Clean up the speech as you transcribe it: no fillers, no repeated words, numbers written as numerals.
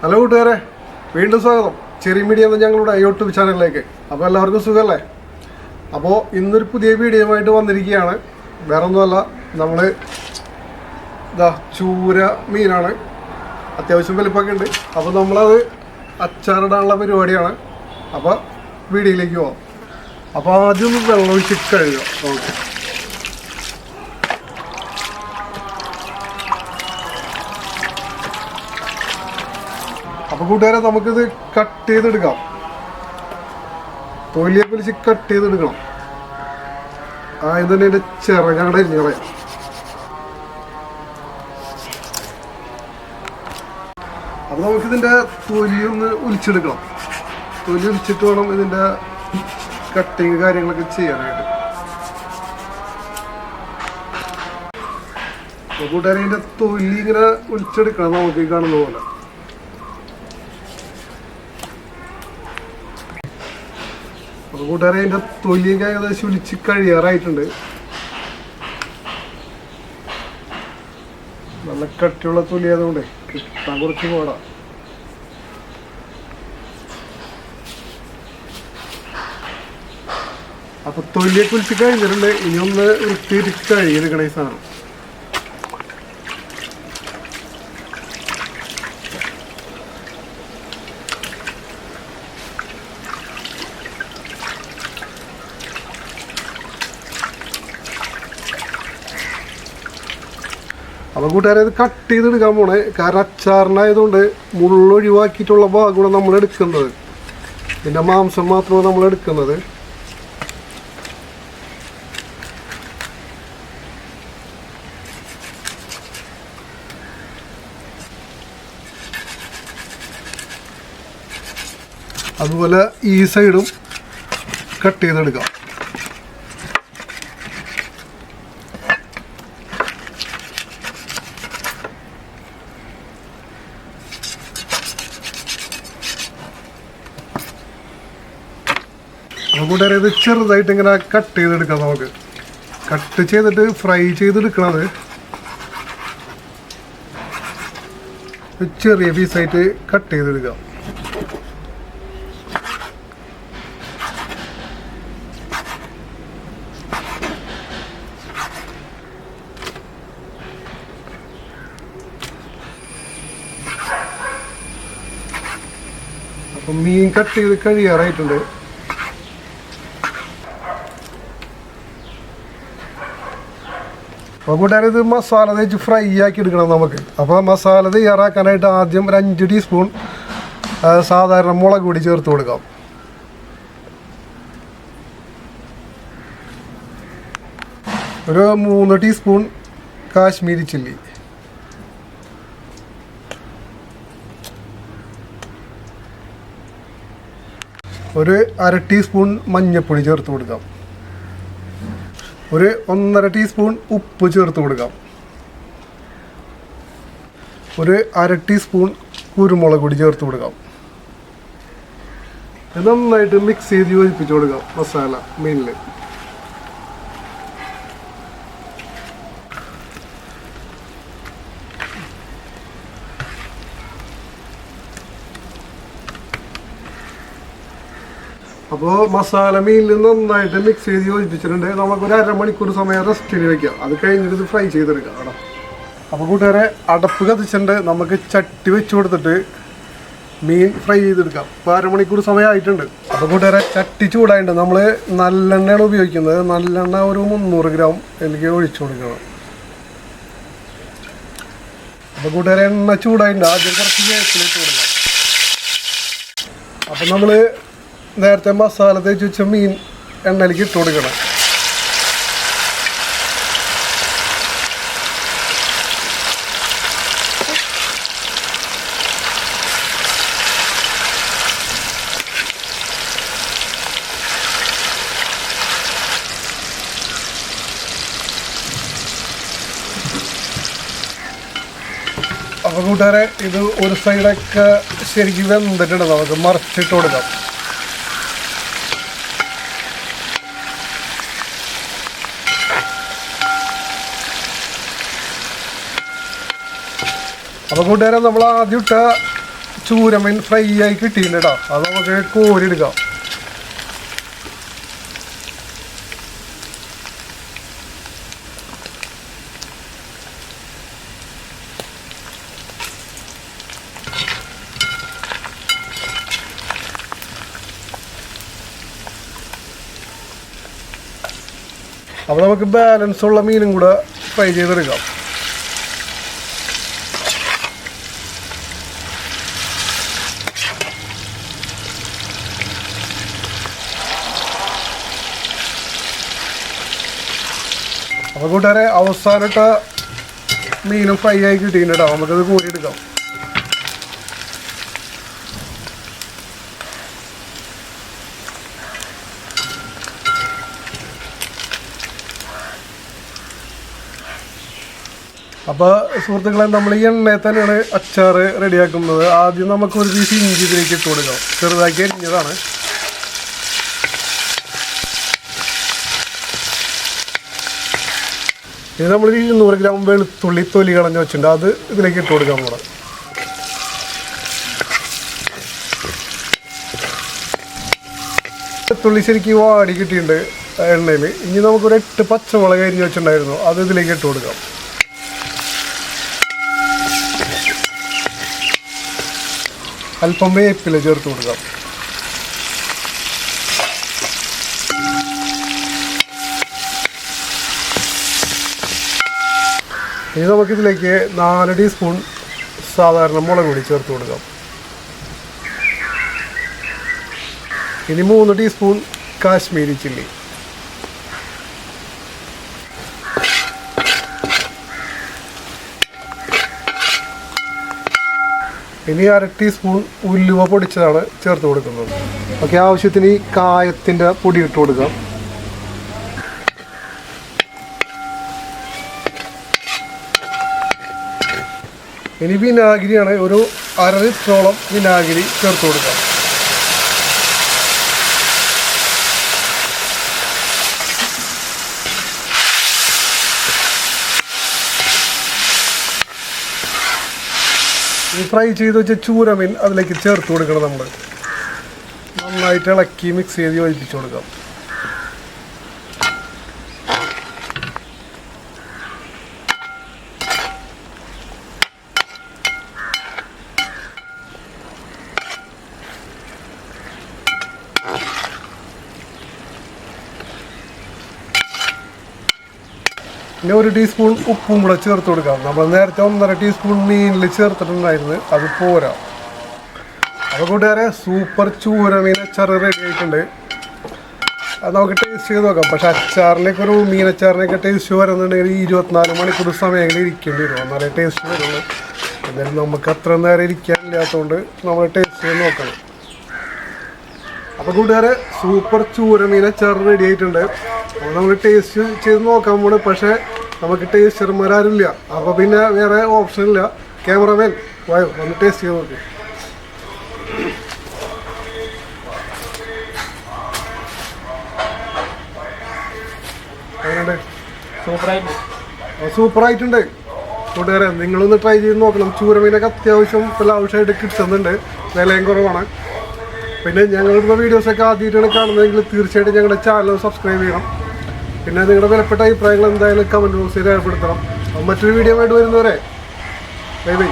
Hello കൂട്ടുകാരെ, വീണ്ടും സ്വാഗതം ചെറിയ മീഡിയ എന്ന ഞങ്ങളുടെ യൂട്യൂബ് ചാനലിലേക്ക്. അപ്പോൾ എല്ലാവർക്കും സുഖമല്ലേ? അപ്പോൾ ഇന്നൊരു പുതിയ വീഡിയോയുമായിട്ട് വന്നിരിക്കുകയാണ്. വേറെ ഒന്നുമല്ല, നമ്മൾ ചൂര മീനാണ്, അത്യാവശ്യം വലിപ്പമൊക്കെ ഉണ്ട്. അപ്പോൾ നമ്മളത് അച്ചാറിടാനുള്ള പരിപാടിയാണ്. അപ്പോൾ വീഡിയോയിലേക്ക് പോവാം. അപ്പോൾ ആദ്യം ഒന്ന് വെള്ളം ഒഴിച്ച് കഴുകുക. ഓക്കെ, അപ്പോൾ കൂട്ടുകാരെ നമുക്കിത് കട്ട് ചെയ്തെടുക്കാം. തൊലിയെ പിടിച്ച് കട്ട് ചെയ്തെടുക്കണം. ആദ്യം തന്നെ ഇതിൻ്റെ ചിറകട ഇല്ലകളയാം. അപ്പോൾ നമുക്കിതിൻ്റെ തൊലി ഒന്ന് ഒലിച്ചെടുക്കണം. തൊലി ഒലിച്ചിട്ട് വേണം ഇതിൻ്റെ കട്ടിങ് കാര്യങ്ങളൊക്കെ ചെയ്യാനായിട്ട്. അപ്പോൾ കൂട്ടുകാരെ ഇതിൻ്റെ തൊലി ഇങ്ങനെ ഒലിച്ചെടുക്കണം. നമുക്ക് ഈ കാണുന്ന പോലെ കൂട്ടുകാരെ അതിൻ്റെ തൊലിയൊക്കെ ഏകദേശം ഒലിച്ച് കഴിയാറായിട്ടുണ്ട്. നല്ല കട്ടിയുള്ള തൊലി ആയതുകൊണ്ട് കിട്ടാൻ കുറച്ച് പാടാ. അപ്പൊ തൊലിയൊക്കെ ഒലിച്ച് കഴിഞ്ഞിട്ടുണ്ട്. ഇനി ഒന്ന് വൃത്തിയിട്ട് കഴുകിയെടുക്കണം ഈ സാധനം. അപ്പോൾ കൂട്ടുകാരെ ഇത് കട്ട് ചെയ്തെടുക്കാൻ പോണേ. കാരണം അച്ചാറിനായതുകൊണ്ട് മുള്ളൊഴിവാക്കിയിട്ടുള്ള ഭാഗമാണ് നമ്മൾ എടുക്കുന്നത്. ഇതിൻ്റെ മാംസം മാത്രമാണ് നമ്മൾ എടുക്കുന്നത്. അതുപോലെ ഈ സൈഡും കട്ട് ചെയ്തെടുക്കാം. കൂട്ടുകാരെ ഇത് ചെറുതായിട്ട് ഇങ്ങനെ കട്ട് ചെയ്തെടുക്കാം. നമുക്ക് കട്ട് ചെയ്തിട്ട് ഫ്രൈ ചെയ്തെടുക്കണത് ചെറിയ പീസായിട്ട് കട്ട് ചെയ്തെടുക്കാം. അപ്പം മീൻ കട്ട് ചെയ്ത് കഴിയാറായിട്ടുണ്ട്. അപ്പോൾ കൂട്ടുകാരെ ഇത് മസാല തേച്ച് ഫ്രൈ ആക്കി എടുക്കണം നമുക്ക്. അപ്പോൾ മസാല തയ്യാറാക്കാനായിട്ട് ആദ്യം ഒരു 5 ടീസ്പൂൺ സാധാരണ മുളക് പൊടി ചേർത്ത് കൊടുക്കാം. ഒരു 3 ടീസ്പൂൺ കാശ്മീരി ചില്ലി, ഒരു 1/2 ടീസ്പൂൺ മഞ്ഞൾപ്പൊടി ചേർത്ത് കൊടുക്കാം. ഒരു 1/2 ടീസ്പൂൺ ഉപ്പ് ചേർത്ത് കൊടുക്കാം. ഒരു 1/2 ടീസ്പൂൺ കുരുമുളക് പൊടി ചേർത്ത് കൊടുക്കാം. നന്നായിട്ട് മിക്സ് ചെയ്ത് യോജിപ്പിച്ച് കൊടുക്കാം മസാല മീനിൽ. അപ്പോൾ മസാല മീനിൽ നന്നായിട്ട് മിക്സ് ചെയ്ത് യോജിപ്പിച്ചിട്ടുണ്ട്. നമുക്കൊരു 1/2 മണിക്കൂർ സമയം റെസ്റ്റിന് വയ്ക്കാം. അത് കഴിഞ്ഞിട്ട് ഇത് ഫ്രൈ ചെയ്തെടുക്കാം അവിടെ. അപ്പോൾ കൂട്ടുകാരെ അടപ്പ് കത്തിച്ചിട്ടുണ്ട്. നമുക്ക് ചട്ടി വെച്ച് കൊടുത്തിട്ട് മീൻ ഫ്രൈ ചെയ്തെടുക്കാം. ഇപ്പോൾ 1/2 മണിക്കൂർ സമയമായിട്ടുണ്ട്. അപ്പോൾ കൂട്ടുകാരെ ചട്ടി ചൂടായിട്ടുണ്ട്. നമ്മൾ നല്ലെണ്ണയാണ് ഉപയോഗിക്കുന്നത്. നല്ലെണ്ണ ഒരു 300 ഗ്രാം എനിക്ക് ഒഴിച്ചു കൊടുക്കണം. അപ്പോൾ കൂട്ടുകാരെ എണ്ണ ചൂടായിട്ടുണ്ട്. ആദ്യം കുറച്ച് വേപ്പിലിട്ട് കൊടുക്കാം. അപ്പം നമ്മൾ നേരത്തെ മസാല തേച്ച് വെച്ച മീൻ എണ്ണയിലേക്ക് ഇട്ട് കൊടുക്കണം. അപ്പോൾ കൂട്ടുകാരെ ഇത് ഒരു സൈഡൊക്കെ ശരിക്കും വെന്തിട്ടുണ്ട്. നമുക്ക് മറിച്ചിട്ട് കൊടുക്കാം. അപ്പോൾ കൂട്ടുകാരെ നമ്മൾ ആദ്യം ഇട്ട ചൂരമീൻ ഫ്രൈ ആയി കിട്ടിയിട്ടുണ്ട് കേട്ടോ. അത് നമുക്ക് കോരിയെടുക്കാം. അപ്പോൾ നമുക്ക് ബാലൻസ് ഉള്ള മീനും കൂടെ ഫ്രൈ ചെയ്തെടുക്കാം. അപ്പോൾ കൂട്ടുകാരെ അവസാനത്തെ മീനും ഫ്രൈ ആയി കിട്ടിയിട്ടുണ്ട്. നമുക്കത് കോരിയെടുക്കാം. അപ്പോൾ സുഹൃത്തുക്കളെ, നമ്മൾ ഈ എണ്ണയിൽ തന്നെയാണ് അച്ചാർ റെഡിയാക്കുന്നത്. ആദ്യം നമുക്ക് ഒരു പീസ് ഇഞ്ചി ഇതിലേക്ക് ഇട്ട് കൊടുക്കാം. ചെറുതാക്കി അരിഞ്ഞതാണ്. ഇത് നമ്മൾ 200 ഗ്രാം വെളുത്തുള്ളി തൊലി കളഞ്ഞ് വെച്ചിട്ടുണ്ട്. അത് ഇതിലേക്ക് ഇട്ട് കൊടുക്കാം. നമ്മൾ വെളുത്തുള്ളി ശരിക്കും വാടി കിട്ടിയിട്ടുണ്ട് എണ്ണയിൽ. ഇനി നമുക്കൊരു 8 പച്ചമുളക് അരിഞ്ഞ് വെച്ചിട്ടുണ്ടായിരുന്നു. അത് ഇതിലേക്ക് ഇട്ട് കൊടുക്കാം. അല്പം വേപ്പില ചേർത്ത് കൊടുക്കാം. ഇനി നമുക്കിതിലേക്ക് 4 ടീസ്പൂൺ സാധാരണ മുളക് പൊടി ചേർത്ത് കൊടുക്കാം. ഇനി 3 ടീസ്പൂൺ കാശ്മീരി ചില്ലി. ഇനി 1/2 ടീസ്പൂൺ ഉലുവ പൊടിച്ചതാണ് ചേർത്ത് കൊടുക്കുന്നത്. ഓക്കെ, ആവശ്യത്തിന് ഈ കായത്തിൻ്റെ പൊടി ഇട്ട് കൊടുക്കാം. ഇനി വിനാഗിരിയാണ്. ഒരു 1/2 ലിറ്ററോളം വിനാഗിരി ചേർത്ത് കൊടുക്കാം. ഈ ഫ്രൈ ചെയ്ത് വെച്ച ചൂരമീൻ അതിലേക്ക് ചേർത്ത് കൊടുക്കണം. നമ്മൾ നന്നായിട്ട് ഇളക്കി മിക്സ് ചെയ്ത് യോജിപ്പിച്ച് കൊടുക്കാം. പിന്നെ 1 ടീസ്പൂൺ ഉപ്പും കൂടെ ചേർത്ത് കൊടുക്കാം. നമ്മൾ നേരത്തെ 1.5 ടീസ്പൂൺ മീനിൽ ചേർത്തിട്ടുണ്ടായിരുന്നു. അത് പോരാ. അപ്പോൾ കൂട്ടുകാരെ, സൂപ്പർ ചൂരമീൻ അച്ചാർ റെഡി ആയിട്ടുണ്ട്. അത് നമുക്ക് ടേസ്റ്റ് ചെയ്ത് നോക്കാം. പക്ഷേ അച്ചാറിലേക്ക് ഒരു മീനച്ചാറിനൊക്കെ ടേസ്റ്റ് വരുന്നുണ്ടെങ്കിൽ 24 മണിക്കൂർ സമയങ്ങളിൽ ഇരിക്കേണ്ടി വരും. എന്നാലേ ടേസ്റ്റ് വരുള്ളൂ. എന്തായാലും നമുക്ക് അത്ര നേരം ഇരിക്കാനില്ലാത്തതുകൊണ്ട് നമ്മൾ ടേസ്റ്റ് ചെയ്ത് നോക്കണം. അപ്പോൾ കൂട്ടുകാരെ, സൂപ്പർ ചൂരമീൻ അച്ചാർ റെഡി ആയിട്ടുണ്ട്. അപ്പോൾ നമ്മൾ ടേസ്റ്റ് ചെയ്ത് നോക്കാൻ പോണ്. പക്ഷേ നമുക്ക് ടേസ്റ്റർമാരാരുമില്ല. അപ്പോൾ പിന്നെ വേറെ ഓപ്ഷൻ ഇല്ല. ക്യാമറമാൻ വായോ, ഒന്ന് ടേസ്റ്റ് ചെയ്ത് നോക്കി. സൂപ്പറായിട്ടുണ്ട് കൂട്ടുകാരെ. നിങ്ങളൊന്ന് ട്രൈ ചെയ്ത് നോക്കണം. ചൂരമീനൊക്കെ അത്യാവശ്യം ആവശ്യമായിട്ട് കിട്ടുന്നുണ്ട്. വിലയും കുറവാണ്. പിന്നെ ഞങ്ങളുടെ വീഡിയോസൊക്കെ ആദ്യമായിട്ടാണ് കാണുന്നതെങ്കിൽ തീർച്ചയായിട്ടും ഞങ്ങളുടെ ചാനൽ സബ്സ്ക്രൈബ് ചെയ്യണം. പിന്നെ നിങ്ങളുടെ വിലപ്പെട്ട അഭിപ്രായങ്ങൾ എന്തായാലും കമൻറ്റ് ബോക്സിൽ രേഖപ്പെടുത്തണം. മറ്റൊരു വീഡിയോ ആയിട്ട് വരുന്നവരെ ബൈ ബൈ.